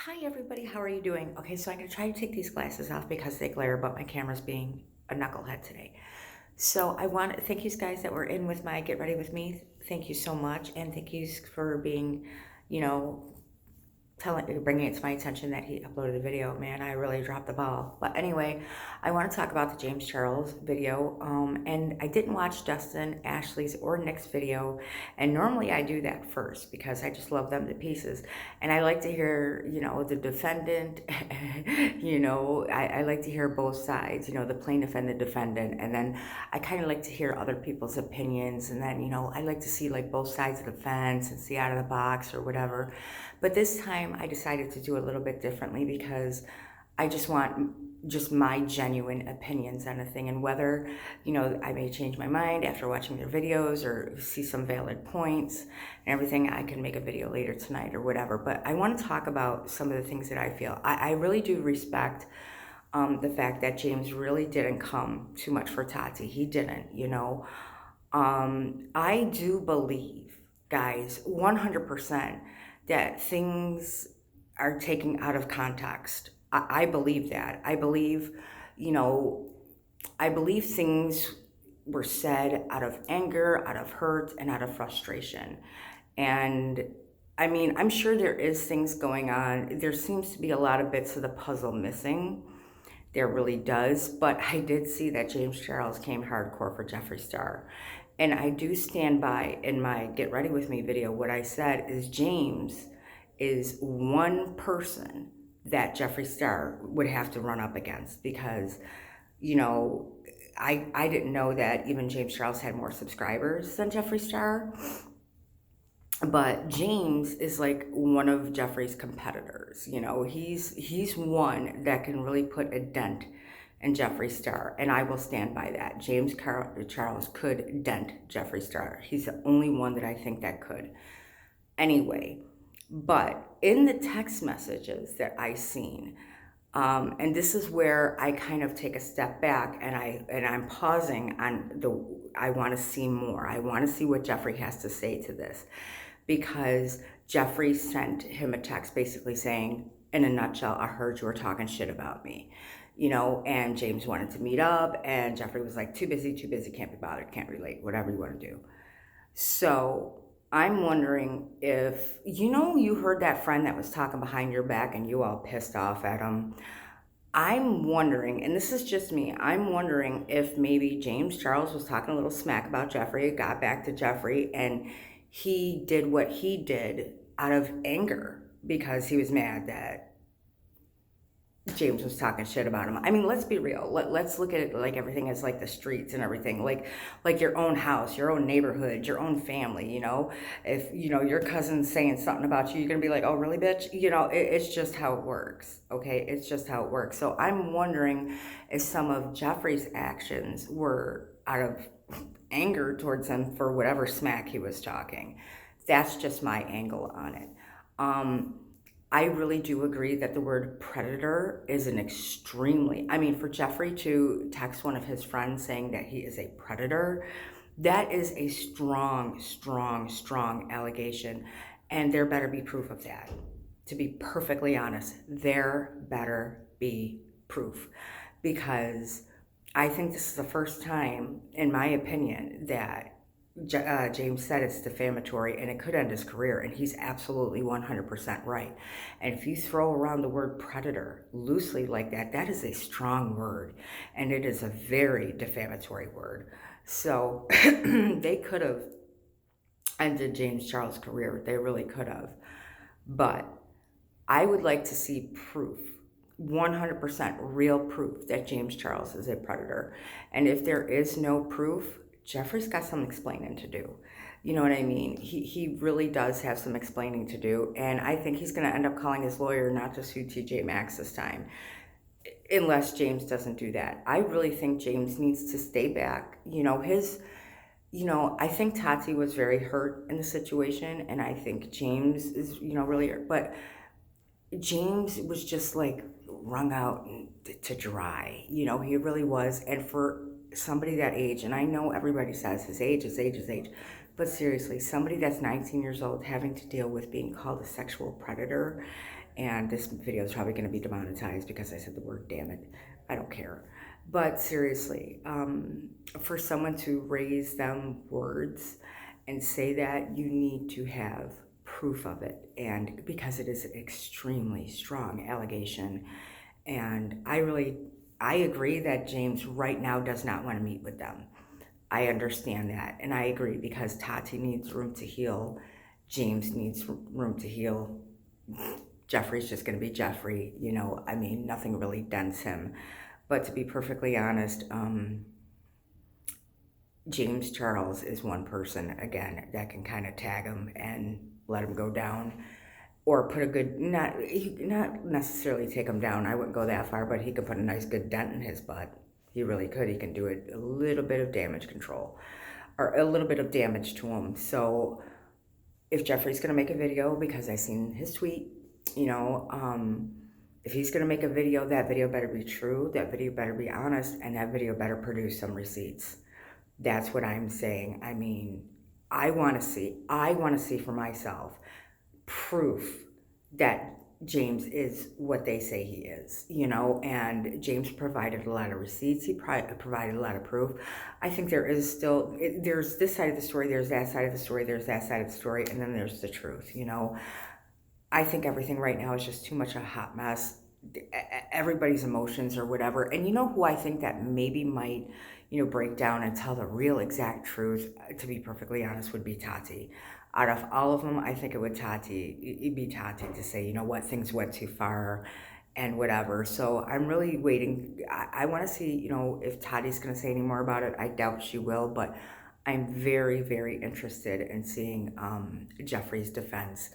Hi everybody, how are you doing? Okay, so I'm gonna try to take these glasses off because they glare, but my camera's being a knucklehead today. So I want to thank you guys that were in with my Get Ready With Me. Thank you so much, and thank you for being, you know, bringing it to my attention that he uploaded a video. Man, I really dropped the ball. But anyway, I want to talk about the James Charles video. And I didn't watch Justin, Ashley's, or Nick's video. And normally I do that first because I just love them to pieces. And I like to hear, the defendant, I like to hear both sides, the plaintiff and the defendant. And then I kind of like to hear other people's opinions. And then, I like to see like both sides of the fence and see out of the box or whatever. But this time I decided to do a little bit differently because I just want just my genuine opinions on a thing, and whether, I may change my mind after watching their videos or see some valid points and everything, I can make a video later tonight or whatever. But I want to talk about some of the things that I feel. I really do respect the fact that James really didn't come too much for Tati. He didn't. I do believe, guys, 100%, that things are taken out of context. I believe that. You know, I believe things were said out of anger, out of hurt, and out of frustration. And I mean, I'm sure there is things going on. There seems to be a lot of bits of the puzzle missing. There really does. But I did see that James Charles came hardcore for Jeffree Star. And I do stand by in my Get Ready With Me video. What I said is James is one person that Jeffree Star would have to run up against because, you know, I didn't know that even James Charles had more subscribers than Jeffree Star. But James is like one of Jeffree's competitors. He's one that can really put a dent in Jeffree Star, and I will stand by that. Charles could dent Jeffree Star. He's the only one that I think that could. Anyway, but in the text messages that I seen, and this is where I kind of take a step back and I'm pausing on I want to see more. I want to see what Jeffree has to say to this, because Jeffree sent him a text basically saying, in a nutshell, I heard you were talking shit about me. And James wanted to meet up, and Jeffree was like, too busy, can't be bothered, can't relate, whatever you want to do. So I'm wondering if, you heard that friend that was talking behind your back and you all pissed off at him. I'm wondering, and this is just me, I'm wondering if maybe James Charles was talking a little smack about Jeffree, got back to Jeffree, and he did what he did out of anger because he was mad that James was talking shit about him. I mean, let's be real. Let's look at it like everything is like the streets and everything, like your own house, your own neighborhood, your own family. If your cousin's saying something about you, you're gonna be like, oh really, bitch? It's just how it works. Okay, it's just how it works. So I'm wondering if some of Jeffree's actions were out of anger towards him for whatever smack he was talking. That's just my angle on it. I really do agree that the word predator is an extremely, for Jeffree to text one of his friends saying that he is a predator, that is a strong, strong, strong allegation. And there better be proof of that. To be perfectly honest, there better be proof. Because I think this is the first time, in my opinion, that James said it's defamatory and it could end his career, and he's absolutely 100% right. And if you throw around the word predator loosely like that, that is a strong word, and it is a very defamatory word. So they could have ended James Charles' career. They really could have. But I would like to see proof, 100% real proof that James Charles is a predator. And if there is no proof, Jeffree's got some explaining to do. You know what I mean? He really does have some explaining to do. And I think he's going to end up calling his lawyer not to sue TJ Maxx this time, unless James doesn't do that. I really think James needs to stay back. I think Tati was very hurt in the situation, and I think James is, really hurt. But James was just like wrung out to dry. He really was. And for somebody that age, and I know everybody says his age, but seriously, somebody that's 19 years old having to deal with being called a sexual predator And this video is probably going to be demonetized because I said the word damn it. I don't care. But seriously, for someone to raise them words and say that, you need to have proof of it. And because it is an extremely strong allegation. And I agree that James right now does not want to meet with them. I understand that. And I agree because Tati needs room to heal. James needs room to heal. Jeffree's just going to be Jeffree. I mean, nothing really dents him. But to be perfectly honest, James Charles is one person, again, that can kind of tag him and let him go down. Or put a good, not necessarily take him down. I wouldn't go that far, but he could put a nice good dent in his butt. He really could. He can do it, a little bit of damage control, or a little bit of damage to him. So if Jeffree's going to make a video, because I seen his tweet, if he's going to make a video, that video better be true, that video better be honest, and that video better produce some receipts. That's what I'm saying. I mean, I want to see for myself proof that James is what they say he is, and James provided a lot of receipts. He provided a lot of proof. I think there is still, there's this side of the story, there's that side of the story, there's that side of the story, and then there's the truth, I think everything right now is just too much a hot mess. Everybody's emotions or whatever. And who I think that maybe might, break down and tell the real exact truth, to be perfectly honest, would be Tati. Out of all of them, I think it'd be Tati to say, what, things went too far and whatever. So I'm really waiting. I want to see, if Tati's going to say any more about it. I doubt she will, but I'm very, very interested in seeing Jeffree's defense.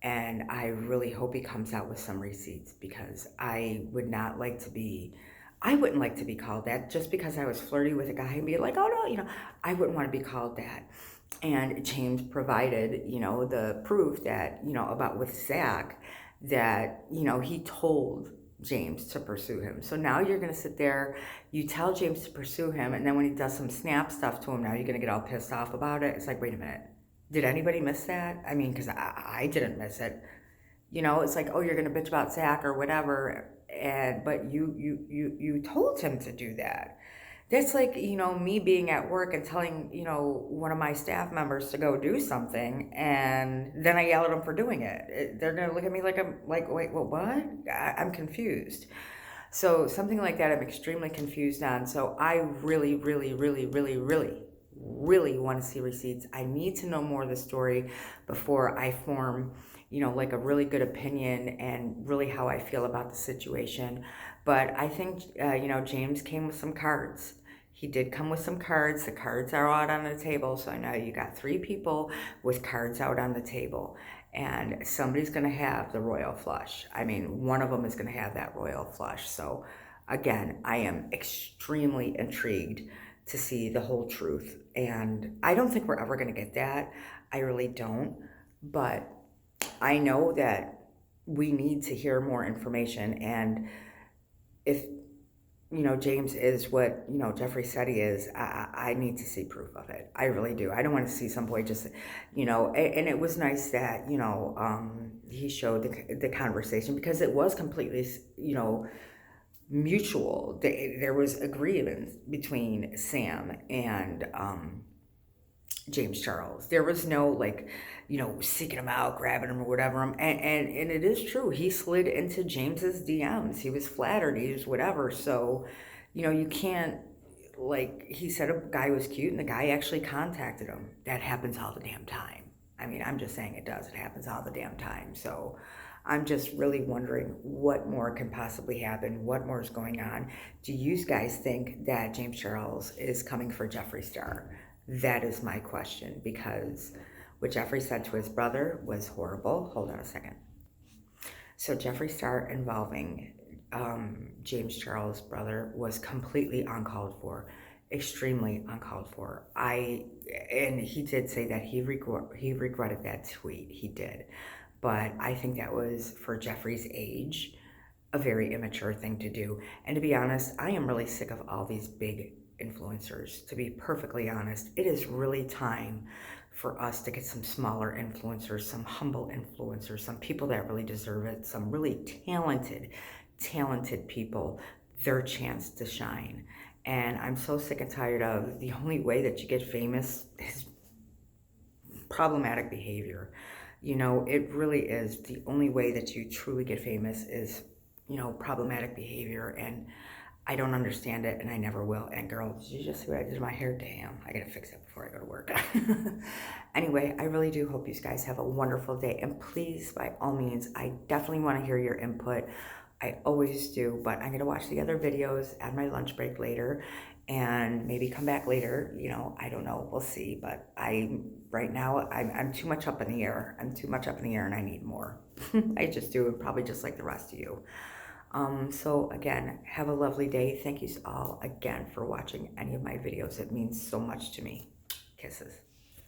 And I really hope he comes out with some receipts, because I wouldn't like to be called that just because I was flirty with a guy and be like, oh no, I wouldn't want to be called that. And James provided, the proof that, about with Zach, that, he told James to pursue him. So now you're going to sit there, you tell James to pursue him, and then when he does some snap stuff to him, now you're going to get all pissed off about it. It's like, wait a minute. Did anybody miss that? I mean, because I didn't miss it. It's like, oh, you're going to bitch about Zach or whatever, but you told him to do that. That's like, me being at work and telling, one of my staff members to go do something, and then I yell at them for doing it. They're going to look at me like I'm like, wait, well, what? I'm confused. So something like that I'm extremely confused on. So I really, really, really, really, really, really want to see receipts. I need to know more of the story before I form, like a really good opinion and really how I feel about the situation. But I think, James came with some cards. He did come with some cards. The cards are out on the table. So I know you got 3 people with cards out on the table. And somebody's going to have the royal flush. I mean, one of them is going to have that royal flush. So again, I am extremely intrigued to see the whole truth. And I don't think we're ever going to get that. I really don't. But I know that we need to hear more information. And if, James is what, Jeffree said he is, I need to see proof of it. I really do. I don't want to see some boy just, and it was nice that, he showed the conversation, because it was completely, mutual. There was agreement between Sam and James Charles. There was no seeking him out, grabbing him or whatever. And it is true. He slid into James's DMs. He was flattered. He was whatever. So, you can't, he said a guy was cute and the guy actually contacted him. That happens all the damn time. I mean, I'm just saying it does. It happens all the damn time. So I'm just really wondering what more can possibly happen, what more is going on. Do you guys think that James Charles is coming for Jeffree Star? That is my question, because what Jeffree said to his brother was horrible. Hold on a second. So Jeffree Star involving James Charles' brother was completely uncalled for, extremely uncalled for. And he did say that he regretted that tweet. He did. But I think that was, for Jeffree's age, a very immature thing to do. And to be honest, I am really sick of all these big influencers. To be perfectly honest, it is really time for us to get some smaller influencers, some humble influencers, some people that really deserve it, some really talented people, their chance to shine. And I'm so sick and tired of the only way that you get famous is problematic behavior. You know, it really is. The only way that you truly get famous is, you know, problematic behavior. And I don't understand it, and I never will. And girl, did you just see what I did to my hair? Damn, I gotta fix it before I go to work. Anyway, I really do hope you guys have a wonderful day. And please, by all means, I definitely want to hear your input. I always do, but I'm gonna watch the other videos at my lunch break later and maybe come back later. You know, I don't know, we'll see. But right now, I'm too much up in the air. I'm too much up in the air and I need more. I just do, and probably just like the rest of you. So again, have a lovely day. Thank you all again for watching any of my videos. It means so much to me. Kisses.